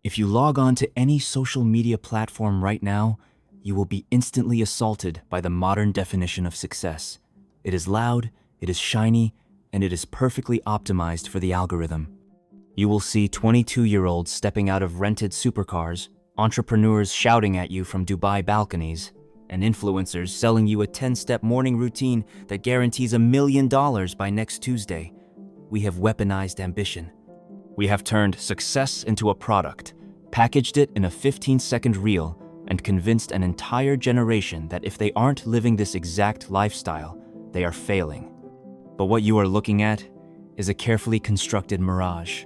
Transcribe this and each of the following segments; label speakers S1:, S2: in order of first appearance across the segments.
S1: If you log on to any social media platform right now, you will be instantly assaulted by the modern definition of success. It is loud, it is shiny, and it is perfectly optimized for the algorithm. You will see 22-year-olds stepping out of rented supercars, entrepreneurs shouting at you from Dubai balconies, and influencers selling you a 10-step morning routine that guarantees $1 million by next Tuesday. We have weaponized ambition. We have turned success into a product, packaged it in a 15-second reel, and convinced an entire generation that if they aren't living this exact lifestyle, they are failing. But what you are looking at is a carefully constructed mirage.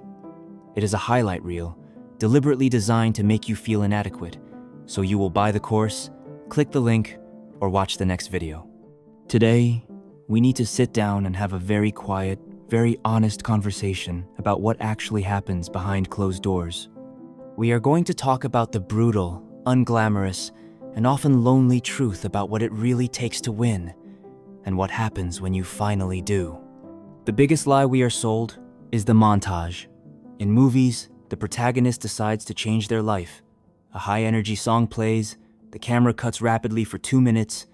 S1: It is a highlight reel, deliberately designed to make you feel inadequate, so you will buy the course, click the link, or watch the next video. Today, we need to sit down and have a very quiet, very honest conversation about what actually happens behind closed doors. We are going to talk about the brutal, unglamorous, and often lonely truth about what it really takes to win, and what happens when you finally do. The biggest lie we are sold is the montage. In movies, the protagonist decides to change their life. A high-energy song plays, the camera cuts rapidly for 2 minutes,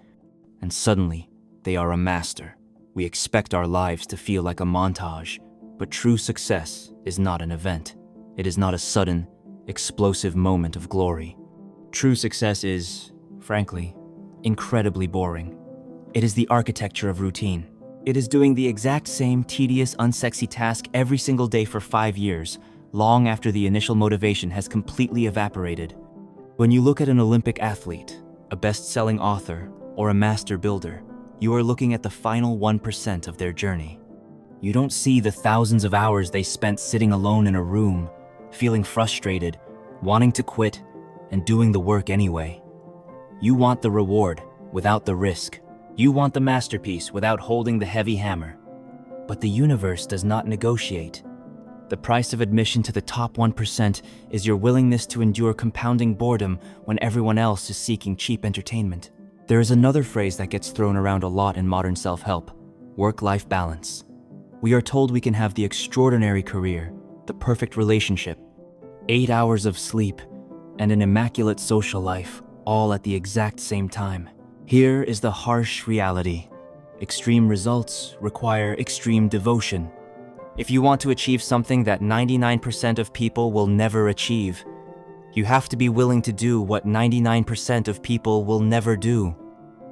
S1: and suddenly, they are a master. We expect our lives to feel like a montage, but true success is not an event. It is not a sudden, explosive moment of glory. True success is, frankly, incredibly boring. It is the architecture of routine. It is doing the exact same tedious, unsexy task every single day for 5 years, long after the initial motivation has completely evaporated. When you look at an Olympic athlete, a best-selling author, or a master builder, you are looking at the final 1% of their journey. You don't see the thousands of hours they spent sitting alone in a room, feeling frustrated, wanting to quit, and doing the work anyway. You want the reward without the risk. You want the masterpiece without holding the heavy hammer. But the universe does not negotiate. The price of admission to the top 1% is your willingness to endure compounding boredom when everyone else is seeking cheap entertainment. There is another phrase that gets thrown around a lot in modern self-help: work-life balance. We are told we can have the extraordinary career, the perfect relationship, 8 hours of sleep, and an immaculate social life, all at the exact same time. Here is the harsh reality. Extreme results require extreme devotion. If you want to achieve something that 99% of people will never achieve, you have to be willing to do what 99% of people will never do.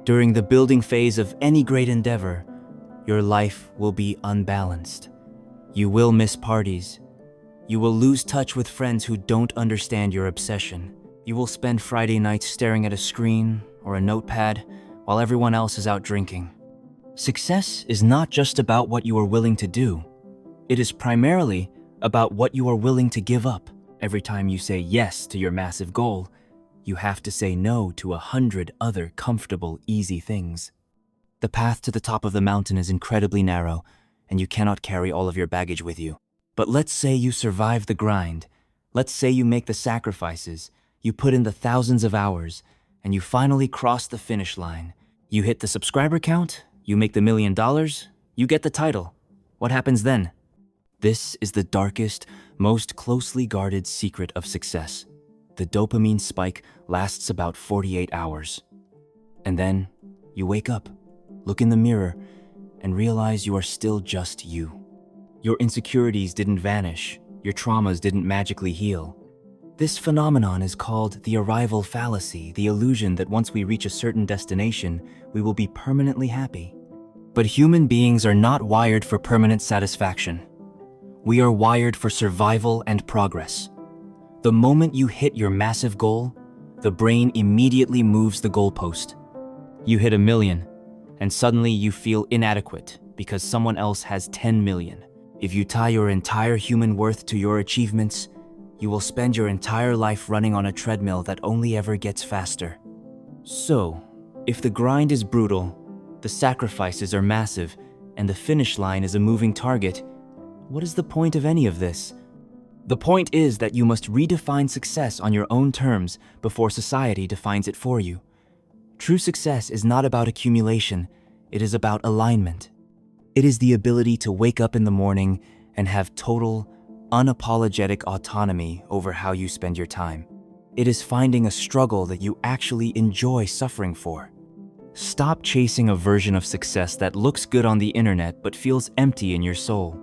S1: During the building phase of any great endeavor, your life will be unbalanced. You will miss parties. You will lose touch with friends who don't understand your obsession. You will spend Friday nights staring at a screen or a notepad while everyone else is out drinking. Success is not just about what you are willing to do. It is primarily about what you are willing to give up. Every time you say yes to your massive goal, you have to say no to 100 other comfortable, easy things. The path to the top of the mountain is incredibly narrow, and you cannot carry all of your baggage with you. But let's say you survive the grind. Let's say you make the sacrifices, you put in the thousands of hours, and you finally cross the finish line. You hit the subscriber count, you make the $1 million, you get the title. What happens then? This is the darkest, most closely guarded secret of success. The dopamine spike lasts about 48 hours. And then you wake up, look in the mirror, and realize you are still just you. Your insecurities didn't vanish. Your traumas didn't magically heal. This phenomenon is called the arrival fallacy, the illusion that once we reach a certain destination, we will be permanently happy. But human beings are not wired for permanent satisfaction. We are wired for survival and progress. The moment you hit your massive goal, the brain immediately moves the goalpost. You hit 1 million, and suddenly you feel inadequate because someone else has 10 million. If you tie your entire human worth to your achievements, you will spend your entire life running on a treadmill that only ever gets faster. So, if the grind is brutal, the sacrifices are massive, and the finish line is a moving target, what is the point of any of this? The point is that you must redefine success on your own terms before society defines it for you. True success is not about accumulation, it is about alignment. It is the ability to wake up in the morning and have total, unapologetic autonomy over how you spend your time. It is finding a struggle that you actually enjoy suffering for. Stop chasing a version of success that looks good on the internet but feels empty in your soul.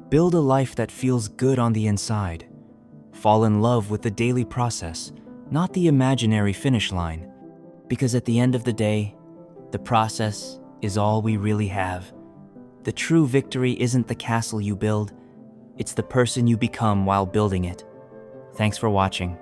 S1: Build a life that feels good on the inside. Fall in love with the daily process, not the imaginary finish line. Because at the end of the day, the process is all we really have. The true victory isn't the castle you build, it's the person you become while building it. Thanks for watching.